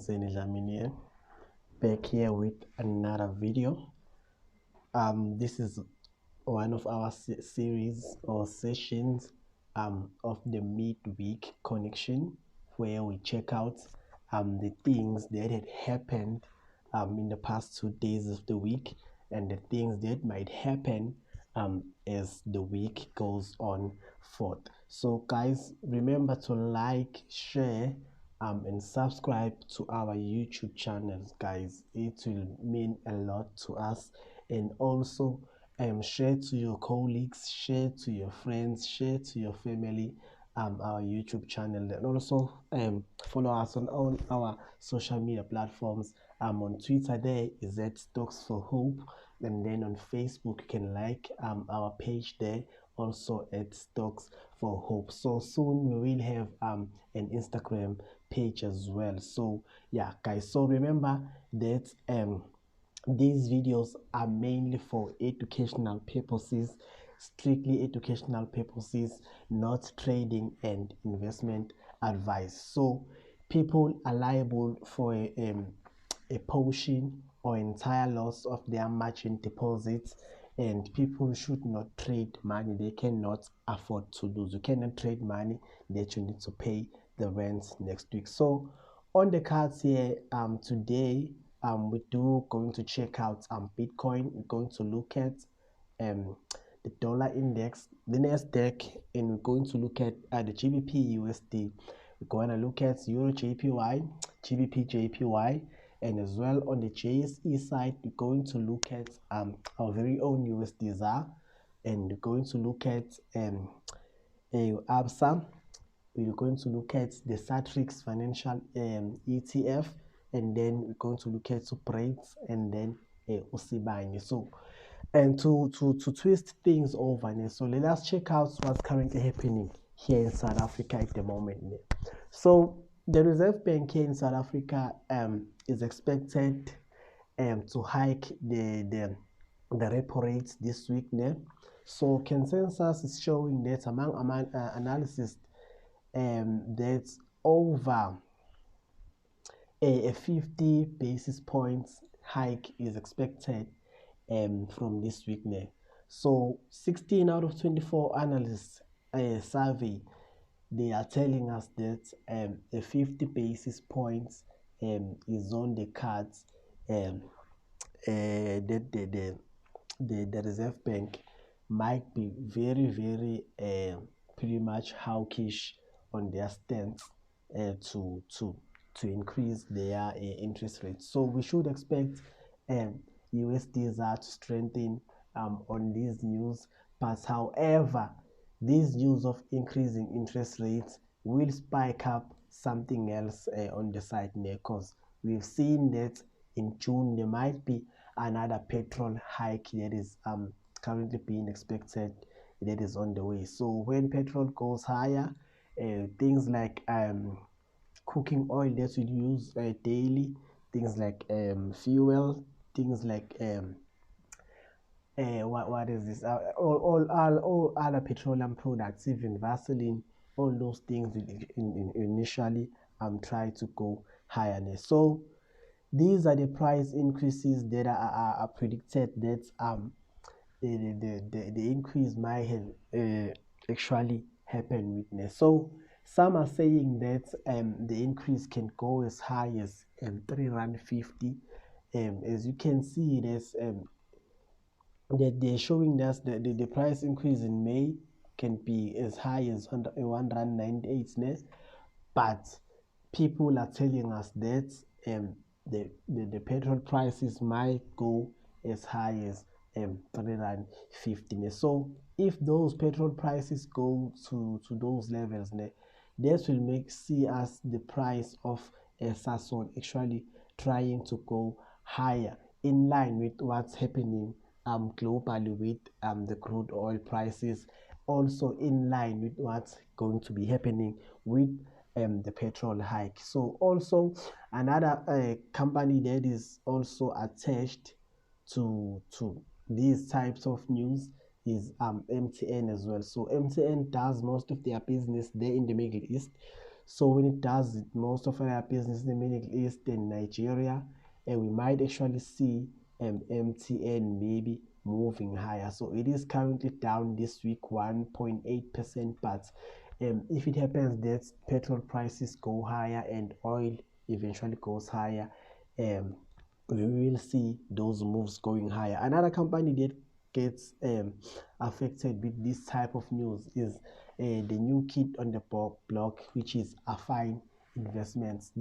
SIBANYE, back here with another video. This is one of our series or sessions of the midweek connection, where we check out the things that had happened in the past 2 days of the week and the things that might happen as the week goes on forth. So guys, remember to like, share and subscribe to our YouTube channels, guys. It will mean a lot to us. And also share to your colleagues, share to your friends, share to your family our YouTube channel, and also follow us on all our social media platforms. On Twitter there is at Stocks for Hope, and then on Facebook you can like our page there, also at Stocks for Hope. So soon we will have an Instagram page as well. So yeah guys, so remember that these videos are mainly for educational purposes, strictly educational purposes, not trading and investment advice. So people are liable for a portion or entire loss of their margin deposits, and people should not trade money they cannot afford to lose. You cannot trade money that you need to pay the rent next week. So on the cards here today, we do going to check out Bitcoin. We're going to look at the dollar index, the Nasdaq, and we're going to look at the GBPUSD. We're going to look at EURJPY, GBPJPY, and as well on the JSE side, we're going to look at our very own USDZAR, and we're going to look at ABSA. We're going to look at the SATRIX financial ETF, and then we're going to look at BRAITS and then SIBANYE. So, and to twist things over, so let us check out what's currently happening here in South Africa at the moment. So the Reserve Bank here in South Africa is expected to hike the repo rates this week. So consensus is showing that among analysis that's over a 50 basis points hike is expected from this week. So 16 out of 24 analysts survey, they are telling us that a 50 basis points is on the cards, that the Reserve Bank might be very pretty much hawkish on their stance to increase their interest rates. So we should expect USDZAR to strengthen on these news. But however, this news of increasing interest rates will spike up something else on the side, because we've seen that in June there might be another petrol hike that is currently being expected, that is on the way. So when petrol goes higher, things like cooking oil that we use daily, things like fuel, things like what is this? All other petroleum products, even Vaseline, all those things will initially try to go higher. So these are the price increases that are predicted, that the increase might have actually happen with. So some are saying that the increase can go as high as R3.50. As you can see, there's that they're showing us that the price increase in May can be as high as R1.98, but people are telling us that the petrol prices might go as high as R3.50. So if those petrol prices go to those levels, that will see us the price of Sasol actually trying to go higher, in line with what's happening globally with the crude oil prices, also in line with what's going to be happening with the petrol hike. So also another company that is also attached to these types of news is MTN as well. So MTN does most of their business there in the Middle East. So when it does it, most of our business in the Middle East and Nigeria, and we might actually see MTN maybe moving higher. So it is currently down this week 1.8%, but if it happens that petrol prices go higher and oil eventually goes higher, we will see those moves going higher. Another company that gets affected with this type of news is the new kid on the block, which is Affine Investments.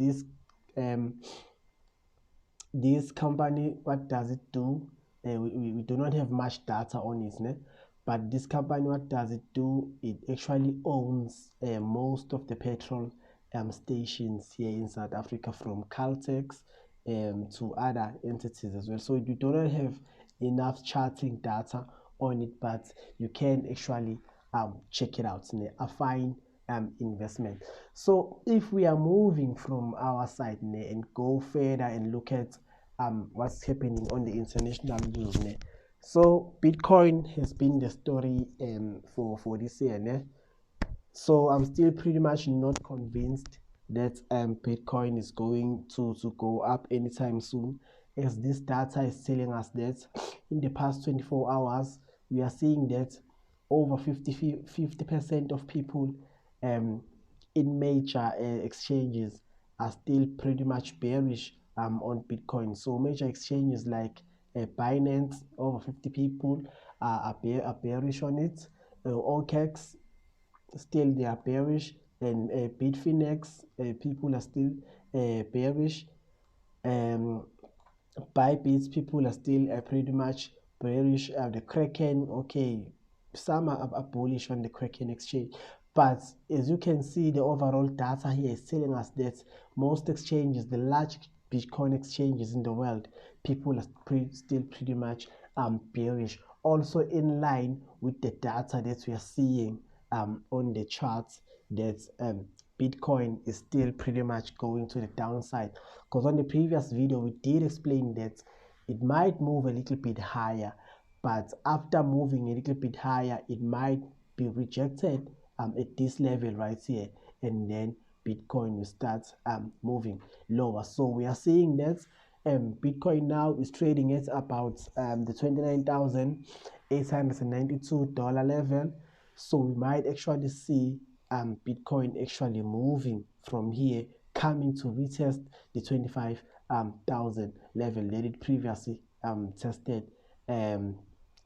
This company, what does it do? We do not have much data on it, né? But this company, what does it do? It actually owns most of the petrol stations here in South Africa, from Caltex to other entities as well. So we do not have enough charting data on it, but you can actually check it out. A fine investment. So if we are moving from our side and go further and look at what's happening on the international news, so Bitcoin has been the story for this year, so I'm still pretty much not convinced that Bitcoin is going to go up anytime soon, as this data is telling us that in the past 24 hours we are seeing that over 50% of people in major exchanges are still pretty much bearish on Bitcoin. So major exchanges like Binance, over 50 people are bearish on it. OKEX, still they are bearish, and Bitfinex, people are still bearish. Bybits, people are still pretty much bearish. The Kraken, okay, some are bullish on the Kraken exchange, but as you can see, the overall data here is telling us that most exchanges, the large Bitcoin exchanges in the world, people are still pretty much bearish. Also in line with the data that we are seeing on the charts, that Bitcoin is still pretty much going to the downside, because on the previous video we did explain that it might move a little bit higher, but after moving a little bit higher it might be rejected at this level right here, and then Bitcoin will start moving lower. So we are seeing that Bitcoin now is trading at about the $29,892 level. So we might actually see Bitcoin actually moving from here, coming to retest the 25,000 level that it previously tested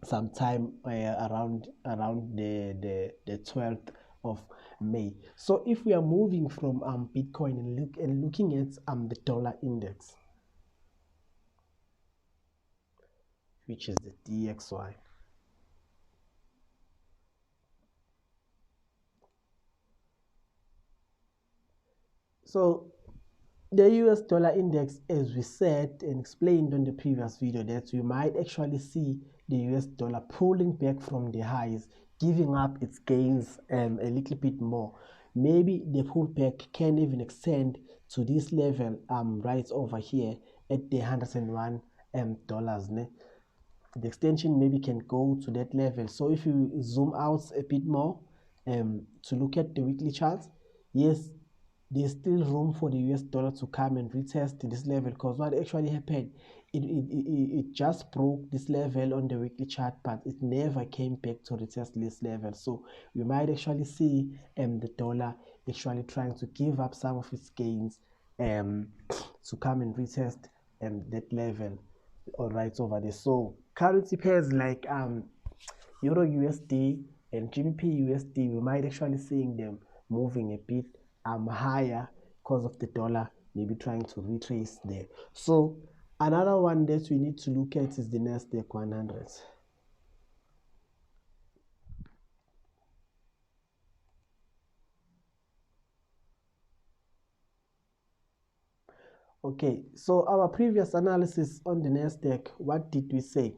sometime around the 12th of May. So if we are moving from Bitcoin and looking at the dollar index, which is the DXY. So the US dollar index, as we said and explained on the previous video, that we might actually see the US dollar pulling back from the highs, giving up its gains a little bit more. Maybe the pullback can even extend to this level right over here at the $101. The extension maybe can go to that level. So if you zoom out a bit more to look at the weekly charts, yes, there's still room for the US dollar to come and retest this level, because what actually happened, it just broke this level on the weekly chart, but it never came back to retest this level. So we might actually see the dollar actually trying to give up some of its gains to come and retest that level all right over there. So currency pairs like Euro USD and GBP USD, we might actually seeing them moving a bit higher because of the dollar maybe trying to retrace there. So another one that we need to look at is the Nasdaq 100. Okay, so our previous analysis on the Nasdaq, what did we say?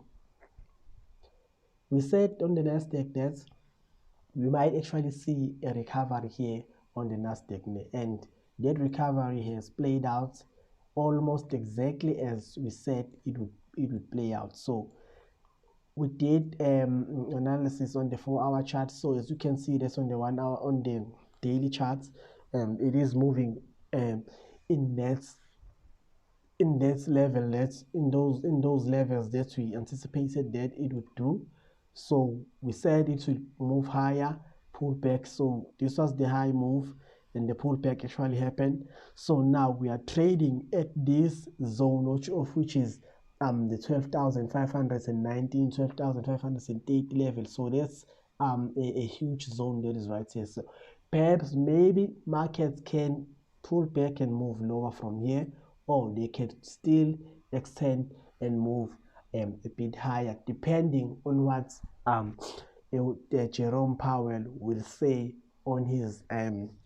We said on the Nasdaq that we might actually see a recovery here on the Nasdaq, and that recovery has played out almost exactly as we said it would play out. So we did analysis on the 4-hour chart. So as you can see, that's on the 1 hour, on the daily charts. it is moving in that level, that's in those levels that we anticipated that it would do. So we said it would move higher, pull back. So this was the high move, and the pullback actually happened. So now we are trading at this zone, which is the 12,519, 12,530 level. So that's a huge zone that is right here. So perhaps maybe markets can pull back and move lower from here, or they can still extend and move a bit higher, depending on what Jerome Powell will say on his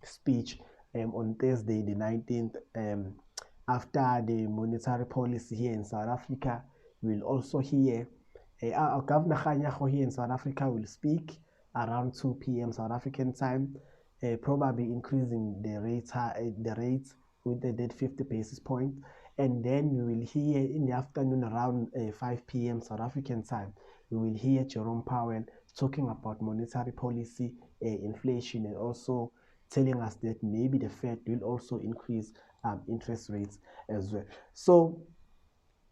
speech on Thursday the 19th, after the monetary policy here in South Africa. We'll also hear our Governor Kganyago here in South Africa will speak around 2 p.m. South African time, probably increasing the rates with that 50 basis point. And then we will hear in the afternoon around 5 p.m. South African time, we will hear Jerome Powell talking about monetary policy, inflation, and also telling us that maybe the Fed will also increase interest rates as well. So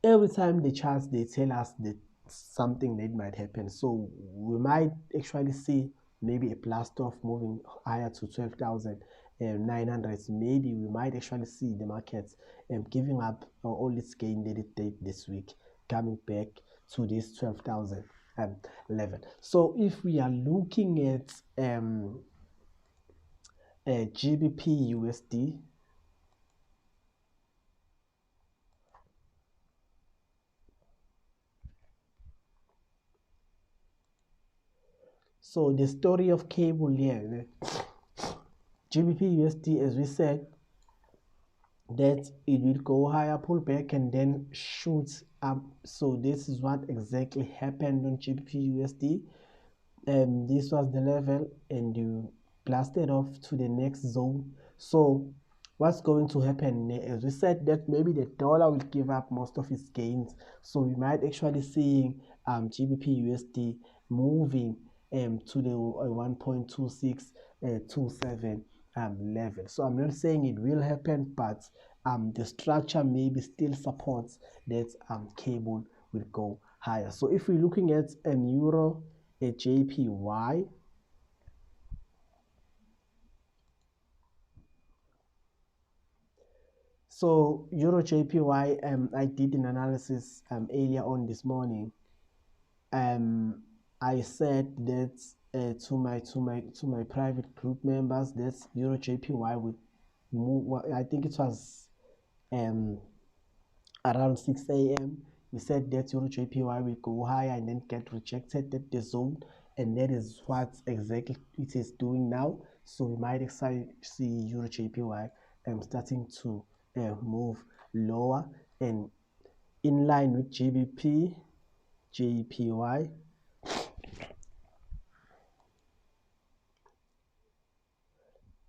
every time the charts, they tell us that something that might happen. So we might actually see maybe a blast off moving higher to 12,900. Maybe we might actually see the markets giving up all its gain that it did this week, coming back to this 12,000 level. So if we are looking at GBPUSD, so the story of cable here, GBPUSD, as we said, that it will go higher, pull back, and then shoot up. So this is what exactly happened on GBPUSD. This was the level, and you blasted off to the next zone. So what's going to happen, as we said, that maybe the dollar will give up most of its gains. So we might actually see GBPUSD moving to the 1.2627 level. So I'm not saying it will happen, but the structure maybe still supports that cable will go higher. So if we're looking at EURJPY, so EURJPY, I did an analysis earlier on this morning. I said that to my private group members that EURJPY would move. I think it was around 6 a.m. We said that EURJPY will go higher and then get rejected at the zone, and that is what exactly it is doing now. So we might see EURJPY starting to move lower and in line with GBPJPY.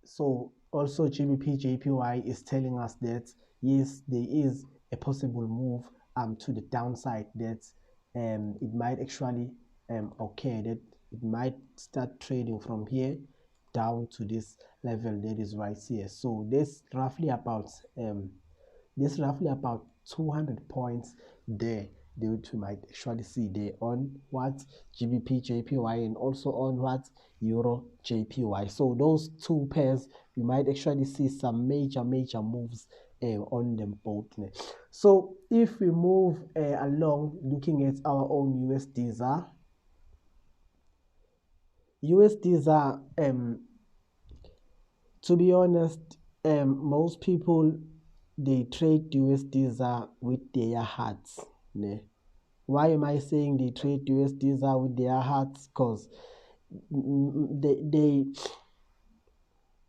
So also GBPJPY is telling us that yes, there is a possible move to the downside, that it might actually occur, that it might start trading from here down to this level that is right here. So this roughly about 200 points there that we might actually see there on what GBPJPY and also on what EURJPY. So those two pairs, we might actually see some major moves on them both. So if we move along looking at our own USDZAR, to be honest, most people, they trade USDZAR with their hearts. Why am I saying they trade USDZAR with their hearts? Because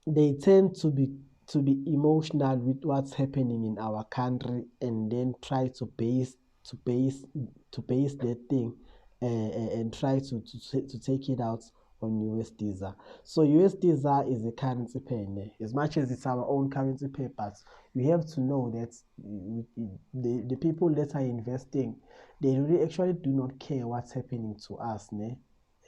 they tend to be emotional with what's happening in our country, and then try to base that thing and try to take it out on USDZAR. So USDZAR is a currency pair. As much as it's our own currency pair, but we have to know that the people that are investing, they really actually do not care what's happening to us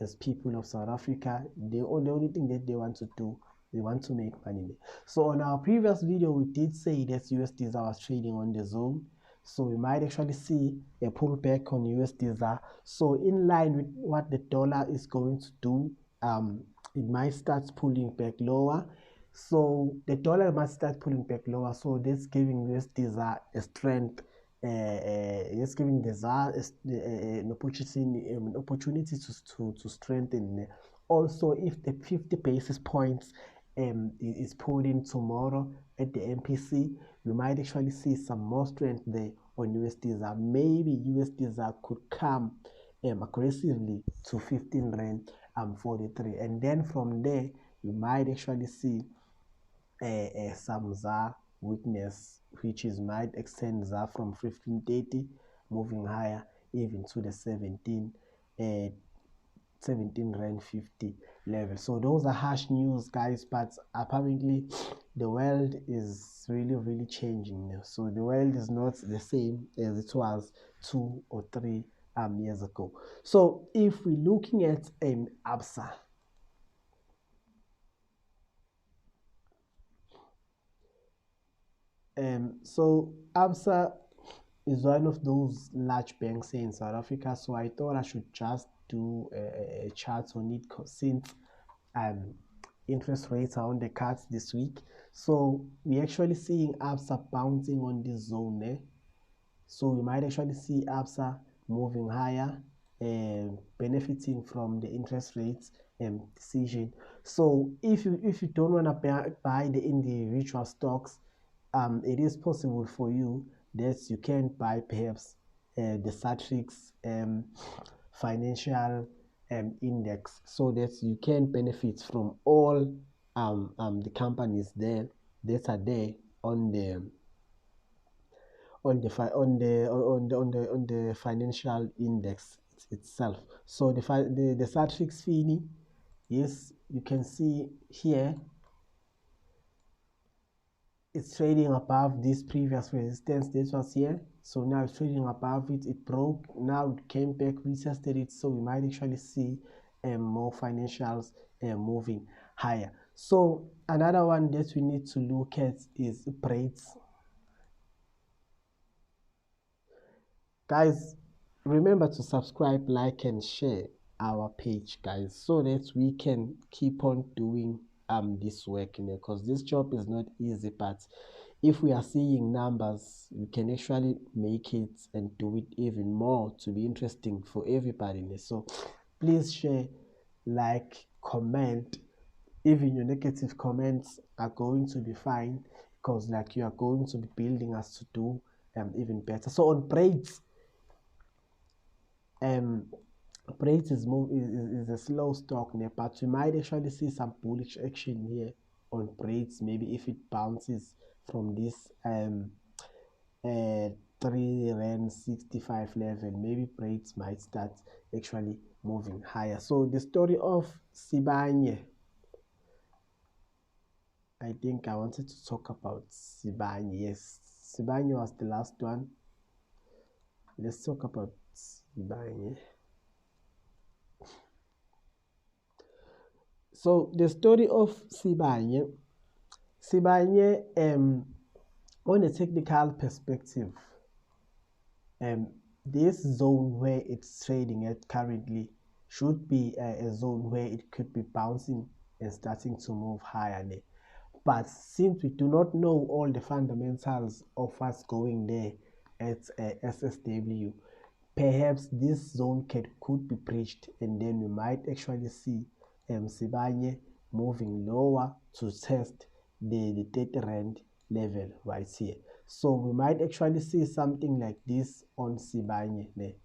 as people of South Africa. The only thing that they want to do They want to make money. So on our previous video, we did say that USDZAR was trading on the zone. So we might actually see a pullback on USDZAR. So in line with what the dollar is going to do, it might start pulling back lower. So the dollar might start pulling back lower. So that's giving USDZAR a strength. It's giving the ZAR an opportunity to strengthen. Also, if the 50 basis points is pulled in tomorrow at the MPC, we might actually see some more strength there on USDZAR. Maybe USDZAR could come aggressively to 15 rand 43, and then from there you might actually see some ZAR weakness, which is might extend ZAR from 1530 moving higher even to the 17 rand 50 level. So those are harsh news, guys, but apparently the world is really changing now. So the world is not the same as it was 2 or 3 years ago. So if we're looking at an ABSA, so ABSA is one of those large banks in South Africa, so I thought I should just do a chart on it since interest rates are on the cards this week. So we're actually seeing ABSA bouncing on this zone there. So we might actually see ABSA moving higher and benefiting from the interest rates decision. So if you don't want to buy the individual stocks, it is possible for you that you can buy perhaps the SATRIX financial index, so that you can benefit from all the companies there that are there on the financial index itself. So the SATRIX FINI, yes, you can see here it's trading above this previous resistance that was here. So now it's trading above it. It broke, now it came back, retested it. So we might actually see more financials moving higher. So another one that we need to look at is BRAITS. Guys, remember to subscribe, like, and share our page, guys, so that we can keep on doing this work, because this job is not easy, but if we are seeing numbers, we can actually make it and do it even more to be interesting for everybody. So please share, like, comment. Even your negative comments are going to be fine, because like you are going to be building us to do even better. So on BRAITS, BRAITS is a slow stock there, but we might actually see some bullish action here on BRAITS. Maybe if it bounces from this 3 rand 65 level, maybe BRAITS might start actually moving higher. So the story of SIBANYE, I think I wanted to talk about SIBANYE. Yes, SIBANYE was the last one. Let's talk about SIBANYE. So the story of SIBANYE, on a technical perspective, this zone where it's trading at currently should be a zone where it could be bouncing and starting to move higher. But since we do not know all the fundamentals of what's going there at SSW, perhaps this zone could be breached, and then we might actually see SIBANYE moving lower to test the 30 rand level right here. So we might actually see something like this on SIBANYE.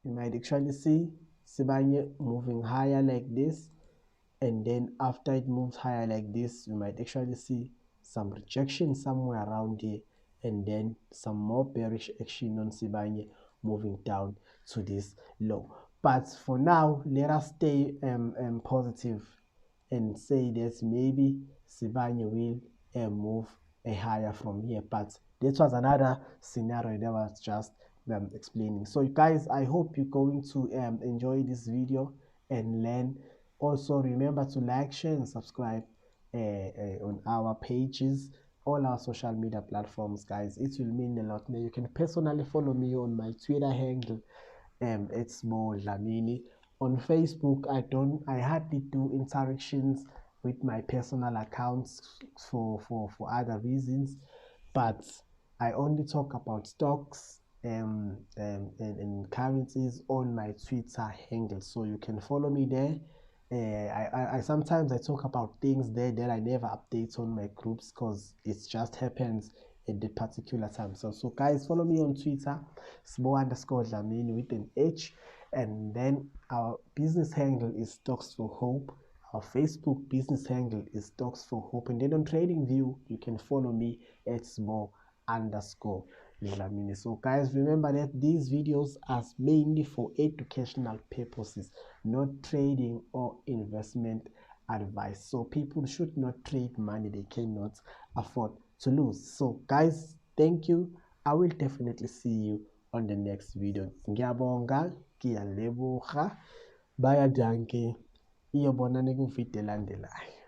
You might actually see SIBANYE moving higher like this, and then after it moves higher like this, we might actually see some rejection somewhere around here, and then some more bearish action on SIBANYE moving down to this low. But for now, let us stay positive and say that maybe SIBANYE will move higher from here. But this was another scenario that was just explaining. So guys, I hope you're going to enjoy this video and learn Also remember to like, share and subscribe on our pages, all our social media platforms, guys. It will mean a lot. You can personally follow me on my Twitter handle, it's more Dlamini. On Facebook, I hardly do interactions with my personal accounts for other reasons, but I only talk about stocks and currencies on my Twitter handle, so you can follow me there. I sometimes I talk about things there that I never update on my groups because it just happens at the particular time. So guys, follow me on Twitter, _Dlamini with an H, and then our business handle is Stocks for Hope. Our Facebook business handle is Stocks for Hope, and then on TradingView you can follow me at _Dlamini. So guys, remember that these videos are mainly for educational purposes, not trading or investment advice. So people should not trade money they cannot afford to lose. So guys, thank you. I will definitely see you on the next video. Ngiyabonga, ngiyaleboga, bayadanke. Iyobonana ku video elandelayo.